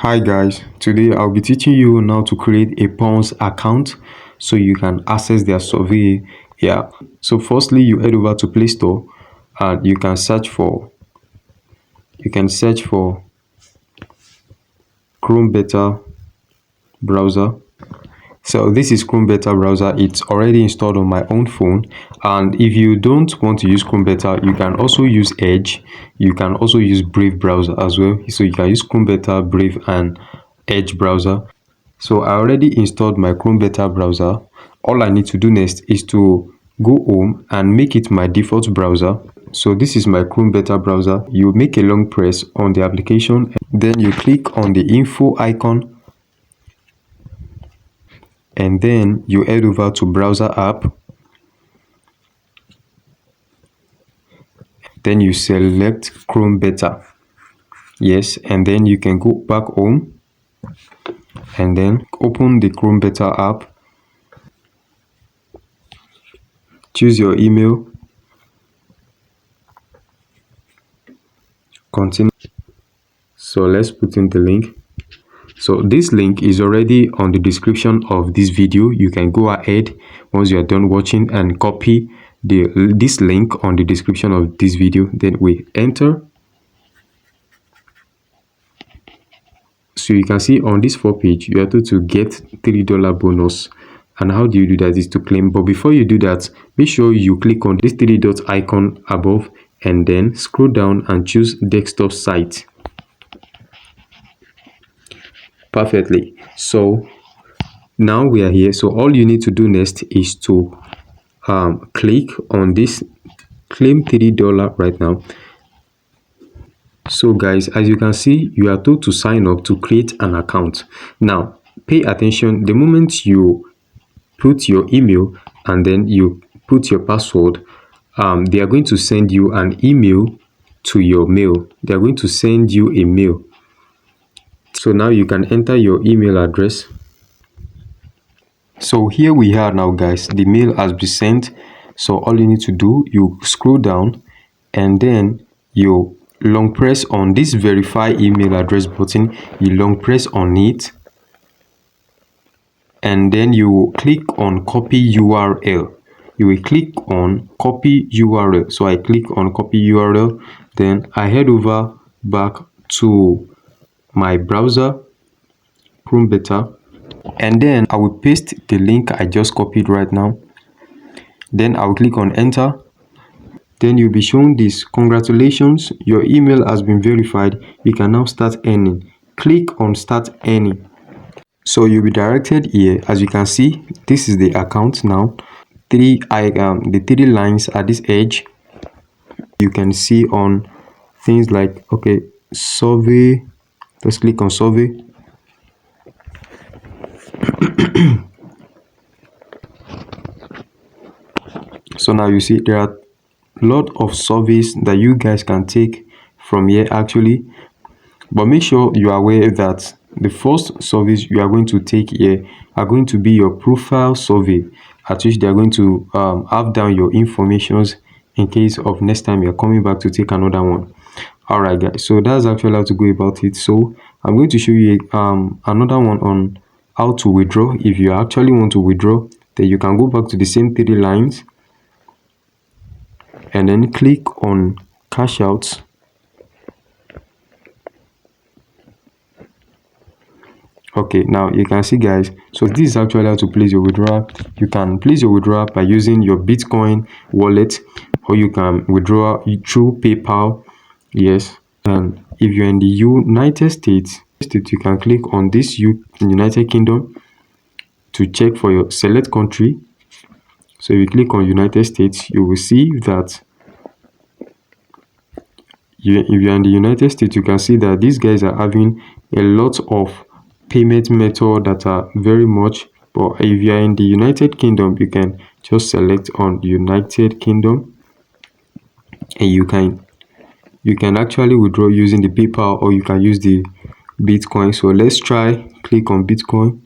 Hi guys, today I'll be teaching you now to create a Pawns account so you can access their survey. So firstly you head over to Play Store and you can search for Chrome Beta browser. So this is Chrome Beta browser. It's already installed on my own phone, and if you don't want to use Chrome Beta, you can also use Edge. You can also use Brave browser as well. So you can use Chrome Beta, Brave and Edge browser. So I already installed my Chrome Beta browser. All I need to do next is to go home and make it my default browser. So this is my Chrome Beta browser. You make a long press on the application, then you click on the info icon, and then you head over to browser app. Then you select Chrome Beta. Yes, and then you can go back home and then open the Chrome Beta app. Choose your email. Continue. So let's put in the link. So this link is already on the description of this video. You can go ahead once you are done watching and copy this link on the description of this video. Then we enter. So you can see on this 4 page you are able to get $3 bonus. And how do you do that is to claim. But before you do that, make sure you click on this 3 dot icon above and then scroll down and choose desktop site. Perfectly. So now we are here. So all you need to do next is to click on this claim $3 right now. So guys, as you can see, you are told to sign up to create an account. Now pay attention. The moment you put your email and then you put your password, they are going to send you an email to your mail. They are going to send you a mail. So now you can enter your email address. So here we are now guys, the mail has been sent. So all you need to do, you scroll down and then you long press on this verify email address button. You long press on it and then you click on copy URL. You will click on copy URL. So I click on copy URL, then I head over back to my browser, Chrome Beta, and then I will paste the link I just copied right now. Then I will click on enter. Then you'll be shown this: congratulations, your email has been verified. You can now start earning. Click on start earning. So you'll be directed here. As you can see, this is the account now. The 3 lines at this edge. You can see on things like survey. Let's click on survey. So now you see there are a lot of surveys that you guys can take from here actually, but make sure you are aware that the first surveys you are going to take here are going to be your profile survey, at which they are going to have down your informations in case of next time you're coming back to take another one. All right guys, so that's actually how to go about it. So I'm going to show you another one on how to withdraw. If you actually want to withdraw, then you can go back to the same 3 lines and then click on cash out. Okay, now you can see guys, so this is actually how to place your withdrawal. You can place your withdrawal by using your Bitcoin wallet, or you can withdraw through PayPal. Yes, and if you're in the United States, you can click on this United Kingdom to check for your select country. So if you click on United States, you will see that if you're in the United States, you can see that these guys are having a lot of payment method that are very much. But if you are in the United Kingdom, you can just select on United Kingdom and you can actually withdraw using the PayPal, or you can use the Bitcoin. So let's try click on Bitcoin.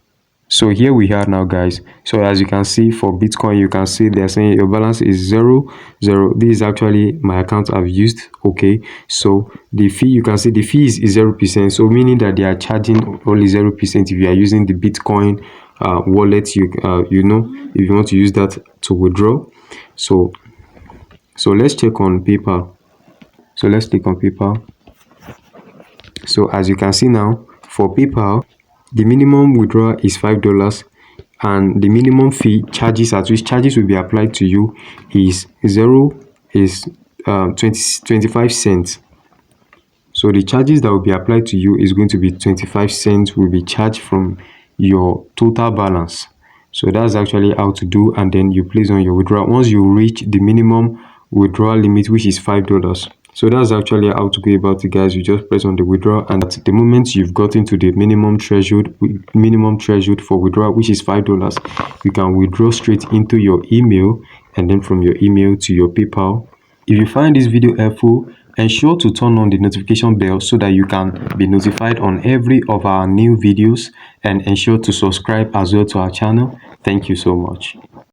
So here we are now, guys. So as you can see, for Bitcoin, you can see they're saying your balance is 0 0. This is actually my account I've used. Okay, so the fee, you can see the fee is 0%, so meaning that they are charging only 0% if you are using the Bitcoin wallet. You know, if you want to use that to withdraw. So let's check on PayPal. So let's click on PayPal. So as you can see now, for PayPal, the minimum withdrawal is $5, and the minimum fee charges at which charges will be applied to you is 25 cents. So the charges that will be applied to you is going to be 25 cents will be charged from your total balance. So that's actually how to do, and then you place on your withdrawal once you reach the minimum withdrawal limit, which is $5. So that's actually how to go about it, guys. You just press on the withdrawal, and at the moment you've gotten to the minimum threshold for withdrawal, which is $5, you can withdraw straight into your email, and then from your email to your PayPal. If you find this video helpful, ensure to turn on the notification bell so that you can be notified on every of our new videos, and ensure to subscribe as well to our channel. Thank you so much.